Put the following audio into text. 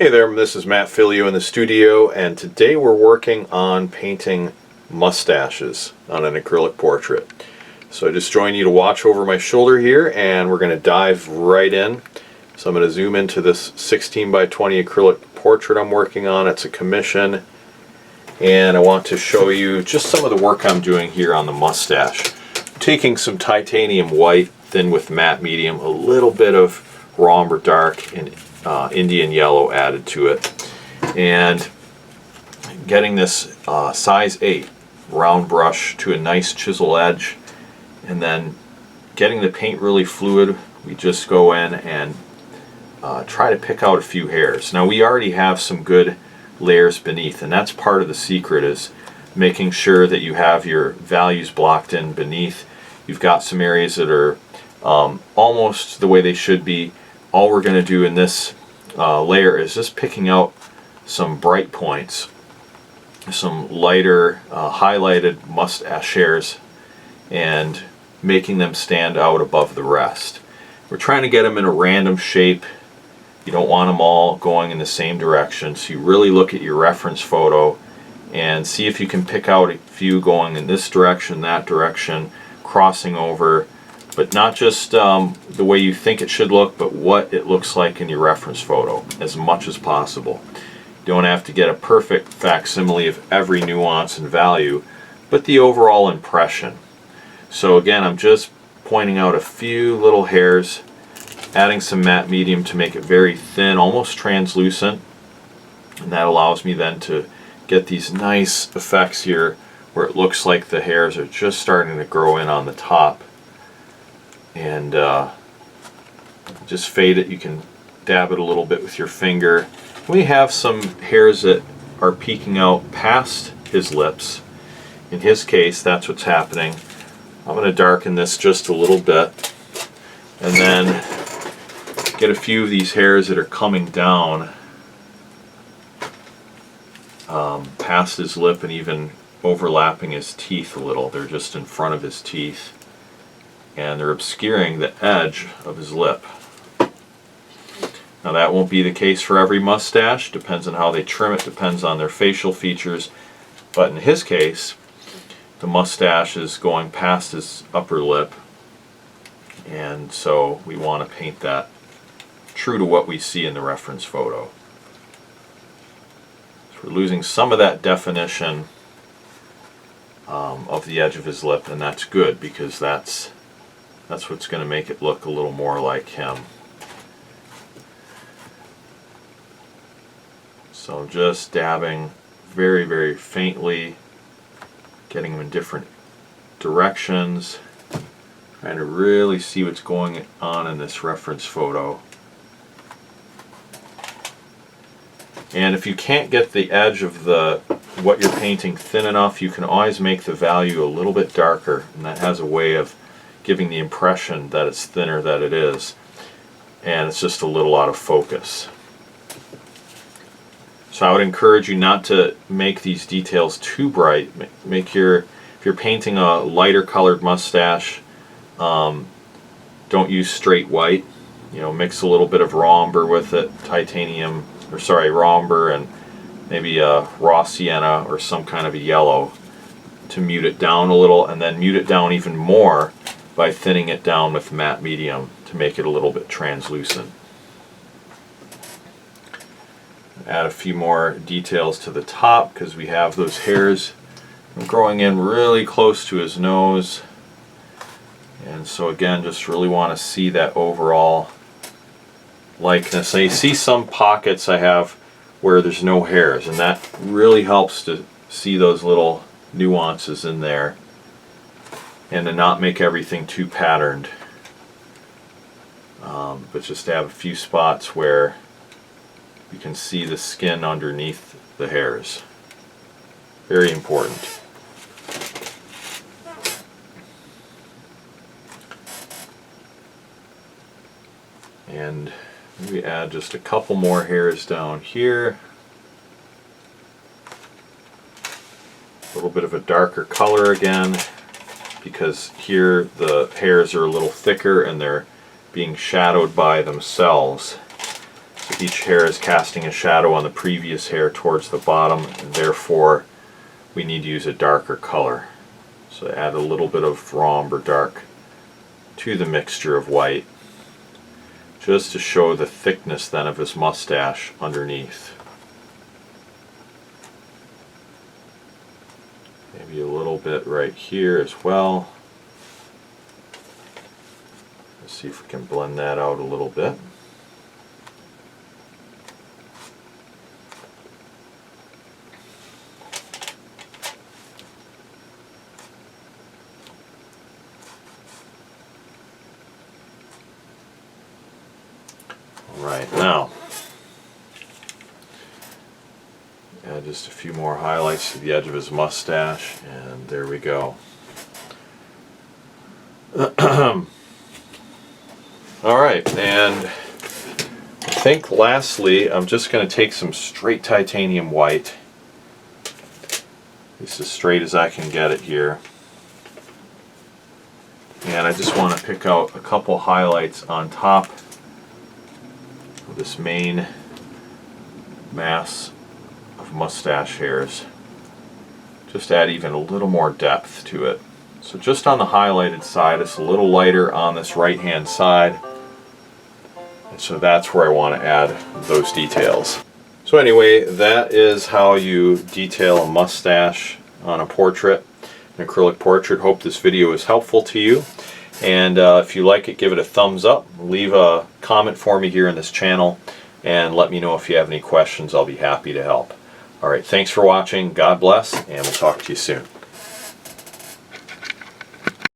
Hey there, this is mattphilleo in the studio, and today we're working on painting mustaches on an acrylic portrait. So I just joined you to watch over my shoulder here, and we're going to dive right in. So I'm going to zoom into this 16 by 20 acrylic portrait I'm working on. It's a commission, and I want to show you just some of the work I'm doing here on the mustache. I'm taking some titanium white, thin with matte medium, a little bit of raw umber dark, and Indian yellow added to it, and getting this size 8 round brush to a nice chisel edge, and then getting the paint really fluid. We just go in and try to pick out a few hairs. Now we already have some good layers beneath, and that's part of the secret, is making sure that you have your values blocked in beneath. You've got some areas that are almost the way they should be. All we're going to do in this layer is just picking out some bright points, some lighter highlighted mustache hairs, and making them stand out above the rest. We're trying to get them in a random shape. You don't want them all going in the same direction, so you really look at your reference photo and see if you can pick out a few going in this direction, that direction, crossing over, but not just the way you think it should look, but what it looks like in your reference photo as much as possible. You don't have to get a perfect facsimile of every nuance and value, but the overall impression. So again, I'm just pointing out a few little hairs, adding some matte medium to make it very thin, almost translucent, and that allows me then to get these nice effects here where it looks like the hairs are just starting to grow in on the top. And just fade it. You can dab it a little bit with your finger. We have some hairs that are peeking out past his lips. In his case, that's what's happening. I'm going to darken this just a little bit, and then get a few of these hairs that are coming down past his lip and even overlapping his teeth a little. They're just in front of his teeth, and they're obscuring the edge of his lip. Now that won't be the case for every mustache, depends on how they trim it, depends on their facial features, but in his case the mustache is going past his upper lip, and so we want to paint that true to what we see in the reference photo. So we're losing some of that definition of the edge of his lip, and that's good, because that's what's going to make it look a little more like him. So just dabbing very, very faintly, getting them in different directions, trying to really see what's going on in this reference photo. And if you can't get the edge of what you're painting thin enough, you can always make the value a little bit darker, and that has a way of giving the impression that it's thinner than it is, and it's just a little out of focus. So I would encourage you not to make these details too bright. If you're painting a lighter colored mustache, don't use straight white. Mix a little bit of raw umber with it, raw umber, and maybe a raw sienna or some kind of a yellow to mute it down a little, and then mute it down even more by thinning it down with matte medium to make it a little bit translucent. Add a few more details to the top because we have those hairs growing in really close to his nose, and so again, just really want to see that overall likeness. And you see some pockets I have where there's no hairs, and that really helps to see those little nuances in there, and to not make everything too patterned, but just to have a few spots where you can see the skin underneath the hairs. Very important. And maybe add just a couple more hairs down here. A little bit of a darker color again, because here the hairs are a little thicker and they're being shadowed by themselves. So each hair is casting a shadow on the previous hair towards the bottom, and therefore we need to use a darker color. So add a little bit of rhomb or dark to the mixture of white, just to show the thickness then of his mustache underneath. Maybe a little bit right here as well. Let's see if we can blend that out a little bit. Right, now add just a few more highlights to the edge of his mustache, and there we go. Alright, and I think lastly I'm just going to take some straight titanium white, at least as straight as I can get it here, and I just want to pick out a couple highlights on top of this main mass of mustache hairs. Just add even a little more depth to it. So just on the highlighted side, it's a little lighter on this right hand side, and so that's where I want to add those details. So anyway, that is how you detail a mustache on a portrait, an acrylic portrait. Hope this video is helpful to you. And if you like it, give it a thumbs up. Leave a comment for me here in this channel, and let me know if you have any questions. I'll be happy to help. Alright, thanks for watching. God bless, and we'll talk to you soon.